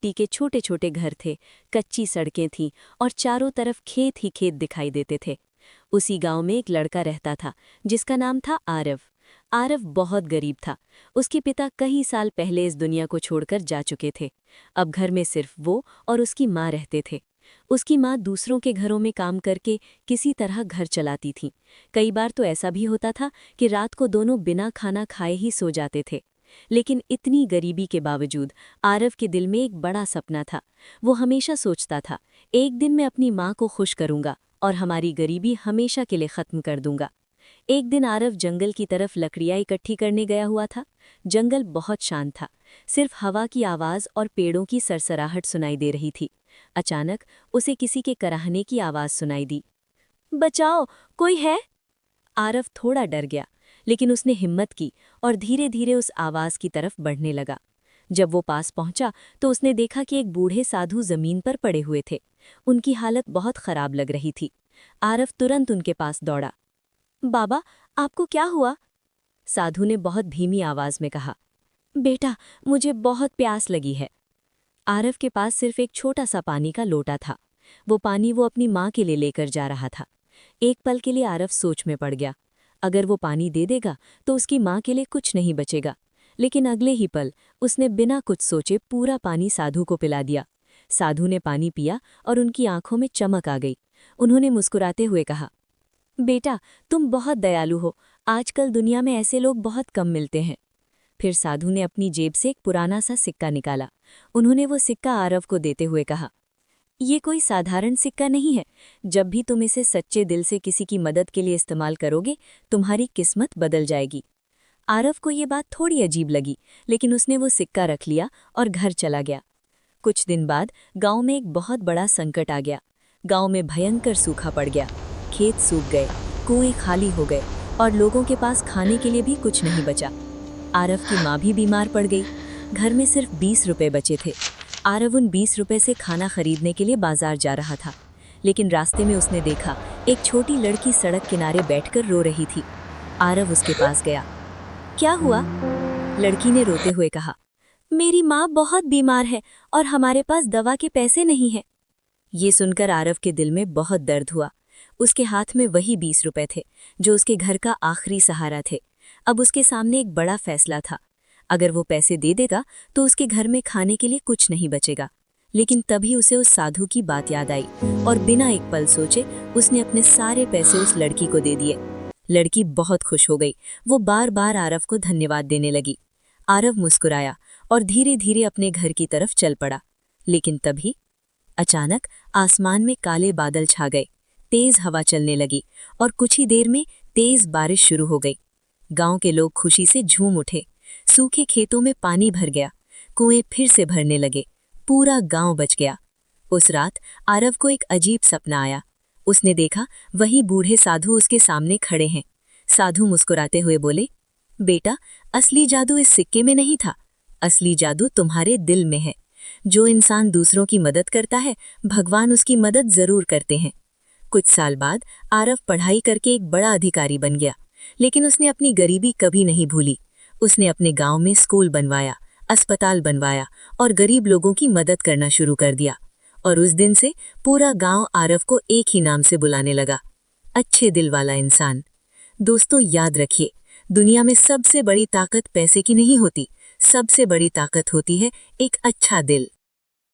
मिट्टी के छोटे छोटे घर थे, कच्ची सड़कें थीं और चारों तरफ खेत ही खेत दिखाई देते थे। उसी गांव में एक लड़का रहता था जिसका नाम था आरव। आरव बहुत गरीब था। उसके पिता कई साल पहले इस दुनिया को छोड़कर जा चुके थे। अब घर में सिर्फ वो और उसकी माँ रहते थे। उसकी माँ दूसरों के घरों में काम करके किसी तरह घर चलाती थी। कई बार तो ऐसा भी होता था कि रात को दोनों बिना खाना खाए ही सो जाते थे। लेकिन इतनी गरीबी के बावजूद आरव के दिल में एक बड़ा सपना था। वो हमेशा सोचता था, एक दिन मैं अपनी माँ को खुश करूंगा और हमारी गरीबी हमेशा के लिए खत्म कर दूंगा। एक दिन आरव जंगल की तरफ लकड़ियाँ इकट्ठी करने गया हुआ था। जंगल बहुत शांत था, सिर्फ हवा की आवाज़ और पेड़ों की सरसराहट सुनाई दे रही थी। अचानक उसे किसी के कराहने की आवाज़ सुनाई दी। बचाओ, कोई है? आरव थोड़ा डर गया, लेकिन उसने हिम्मत की और धीरे धीरे उस आवाज़ की तरफ बढ़ने लगा। जब वो पास पहुंचा तो उसने देखा कि एक बूढ़े साधु जमीन पर पड़े हुए थे। उनकी हालत बहुत खराब लग रही थी। आरव तुरंत उनके पास दौड़ा। बाबा, आपको क्या हुआ? साधु ने बहुत धीमी आवाज में कहा। बेटा, मुझे बहुत प्यास लगी है। आरव के पास सिर्फ एक छोटा सा पानी का लोटा था। वो पानी वो अपनी माँ के लिए लेकर जा रहा था। एक पल के लिए आरव सोच में पड़ गया। अगर वो पानी दे देगा तो उसकी माँ के लिए कुछ नहीं बचेगा। लेकिन अगले ही पल उसने बिना कुछ सोचे पूरा पानी साधु को पिला दिया। साधु ने पानी पिया और उनकी आंखों में चमक आ गई। उन्होंने मुस्कुराते हुए कहा, बेटा, तुम बहुत दयालु हो। आजकल दुनिया में ऐसे लोग बहुत कम मिलते हैं। फिर साधु ने अपनी जेब से एक पुराना सा सिक्का निकाला। उन्होंने वो सिक्का आरव को देते हुए कहा, ये कोई साधारण सिक्का नहीं है। जब भी तुम इसे सच्चे दिल से किसी की मदद के लिए इस्तेमाल करोगे, तुम्हारी किस्मत बदल जाएगी। आरव को ये बात थोड़ी अजीब लगी, लेकिन उसने वो सिक्का रख लिया और घर चला गया। कुछ दिन बाद गांव में एक बहुत बड़ा संकट आ गया। गांव में भयंकर सूखा पड़ गया। खेत सूख गए, कुएं खाली हो गए और लोगों के पास खाने के लिए भी कुछ नहीं बचा। आरव की माँ भी बीमार पड़ गई। घर में सिर्फ 20 रुपए बचे थे। आरव उन 20 रुपए से खाना खरीदने के लिए बाजार जा रहा था, लेकिन रास्ते में उसने देखा एक छोटी लड़की सड़क किनारे बैठकर रो रही थी। आरव उसके पास गया। क्या हुआ? लड़की ने रोते हुए कहा, मेरी माँ बहुत बीमार है और हमारे पास दवा के पैसे नहीं हैं। ये सुनकर आरव के दिल में बहुत दर्द हुआ। उसके हाथ में वही 20 रुपए थे जो उसके घर का आखिरी सहारा थे। अब उसके सामने एक बड़ा फैसला था। अगर वो पैसे दे देगा तो उसके घर में खाने के लिए कुछ नहीं बचेगा। लेकिन तभी उसे उस साधु की बात याद आई और बिना एक पल सोचे उसने अपने सारे पैसे उस लड़की को दे दिए। लड़की बहुत खुश हो गई। वो बार बार आरव को धन्यवाद देने लगी। आरव मुस्कुराया और धीरे धीरे अपने घर की तरफ चल पड़ा। लेकिन तभी अचानक आसमान में काले बादल छा गए। तेज हवा चलने लगी और कुछ ही देर में तेज बारिश शुरू हो गई। गांव के लोग खुशी से झूम उठे। सूखे खेतों में पानी भर गया। कुएं फिर से भरने लगे। पूरा गांव बच गया। उस रात आरव को एक अजीब सपना आया। उसने देखा वही बूढ़े साधु उसके सामने खड़े हैं। साधु मुस्कुराते हुए बोले, बेटा, असली जादू इस सिक्के में नहीं था। असली जादू तुम्हारे दिल में है। जो इंसान दूसरों की मदद करता है, भगवान उसकी मदद जरूर करते हैं। कुछ साल बाद आरव पढ़ाई करके एक बड़ा अधिकारी बन गया, लेकिन उसने अपनी गरीबी कभी नहीं भूली। उसने अपने गांव में स्कूल बनवाया, अस्पताल बनवाया और गरीब लोगों की मदद करना शुरू कर दिया। और उस दिन से पूरा गांव आरव को एक ही नाम से बुलाने लगा, अच्छे दिल वाला इंसान। दोस्तों, याद रखिए, दुनिया में सबसे बड़ी ताकत पैसे की नहीं होती। सबसे बड़ी ताकत होती है एक अच्छा दिल।